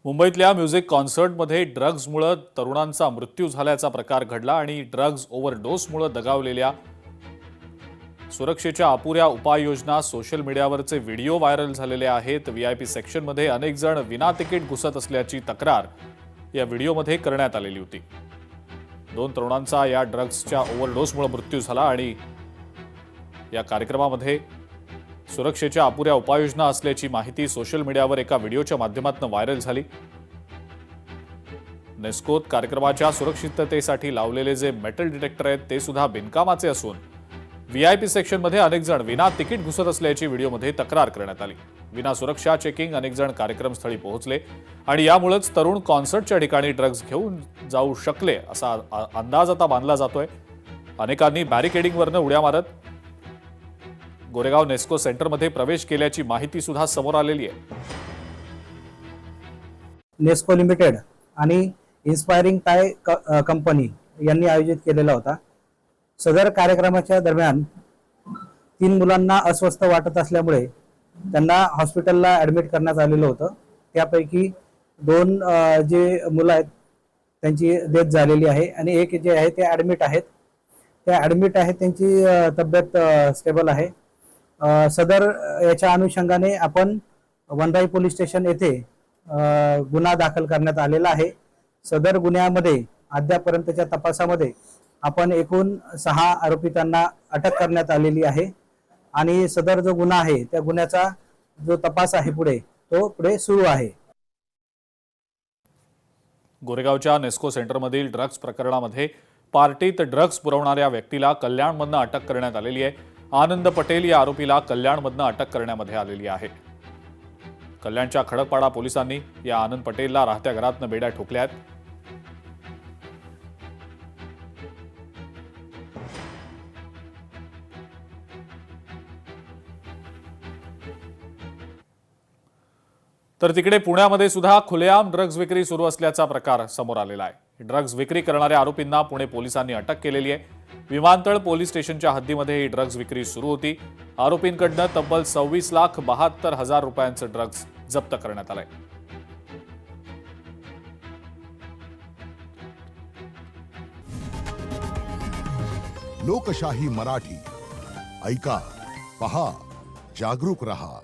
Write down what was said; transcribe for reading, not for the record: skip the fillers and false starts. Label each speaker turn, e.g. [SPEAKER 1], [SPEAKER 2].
[SPEAKER 1] मुंबईतल्या म्युझिक कॉन्सर्टमध्ये ड्रग्जमुळे तरुणांचा मृत्यू झाल्याचा प्रकार घडला आणि ड्रग्ज ओव्हरडोसमुळे दगावलेल्या सुरक्षेच्या अपुऱ्या उपाययोजना सोशल मीडियावरचे व्हिडिओ व्हायरल झालेले आहेत। व्हीआयपी सेक्शनमध्ये अनेक जण विना तिकीट घुसत असल्याची तक्रार या व्हिडिओमध्ये करण्यात आलेली होती। 2 तरुणांचा या ड्रग्जच्या ओव्हरडोसमुळे मृत्यू झाला आणि या कार्यक्रमामध्ये सुरक्षेच्या अपुऱ्या उपाययोजना असल्याची माहिती सोशल मीडियावर एका व्हिडिओच्या माध्यमातून व्हायरल झाली। नेस्कोत कार्यक्रमाच्या सुरक्षिततेसाठी लावलेले जे मेटल डिटेक्टर आहेत ते सुद्धा बिनकामाचे असून व्हीआयपी सेक्शनमध्ये अनेक जण विना तिकीट घुसत असल्याची व्हिडिओमध्ये तक्रार करण्यात आली। विना सुरक्षा चेकिंग अनेक जण कार्यक्रमस्थळी पोहोचले आणि यामुळेच तरुण कॉन्सर्टच्या ठिकाणी ड्रग्ज घेऊन जाऊ शकले असा अंदाज आता बांधला जातोय। अनेकांनी बॅरिकेडिंगवरनं उड्या मारत गोरेगाव नेस्को सेंटरमध्ये प्रवेश केल्याची माहिती सुद्धा समोर आलेली आहे।
[SPEAKER 2] नेस्को लिमिटेड आणि इन्स्पायरिंग टाय कंपनी यांनी आयोजित केलेला होता। सदर कार्यक्रमाच्या दरम्यान 3 मुलांना अस्वस्थ वाटत असल्यामुळे त्यांना हॉस्पिटलला ऍडमिट करण्यात आलेलं होतं। त्यापैकी 2 जे मुलं आहेत त्यांची डेथ झालेली आहे आणि एक जे आहे ते ऍडमिट आहेत। त्यांची तब्येत स्टेबल आहे। सदर याच्या अनुषंगाने आपण वनराई पोलीस स्टेशन येथे गुन्हा दाखल करण्यात आलेला आहे। सदर गुन्ह्यामध्ये अद्यापर्यंतच्या तपासामध्ये आपण एकूण 6 आरोपितांना अटक करण्यात आलेली आहे आणि सदर जो गुन्हा आहे त्या गुन्ह्याचा जो तपास आहे पुढे सुरू आहे।
[SPEAKER 1] गोरेगावच्या नेस्को सेंटरमधील ड्रग्ज प्रकरणामध्ये पार्टीत ड्रग्ज पुरवणाऱ्या व्यक्तीला कल्याणमधनं अटक करण्यात आलेली आहे। आनंद पटेल या आरोपीला कल्याणमधनं अटक करण्यामध्ये आलेली आहे। कल्याणच्या खडकपाडा पोलिसांनी या आनंद पटेलला राहत्या घरातनं बेड्या ठोकल्या आहेत। तर तिकडे पुण्यामध्ये सुद्धा खुलेआम ड्रग्ज विक्री सुरू असल्याचा प्रकार समोर आलेला आहे। ड्रग्ज विक्री करणाऱ्या आरोपींना पुणे पोलिसांनी अटक केलेली आहे। विमानतळ पोलीस स्टेशनच्या हद्दीमध्ये ही ड्रग्ज विक्री सुरू होती। आरोपींकडनं तब्बल 26,72,000 रुपयांचं ड्रग्ज जप्त करण्यात आलंय।
[SPEAKER 3] लोकशाही मराठी ऐका, पहा, जागरूक रहा।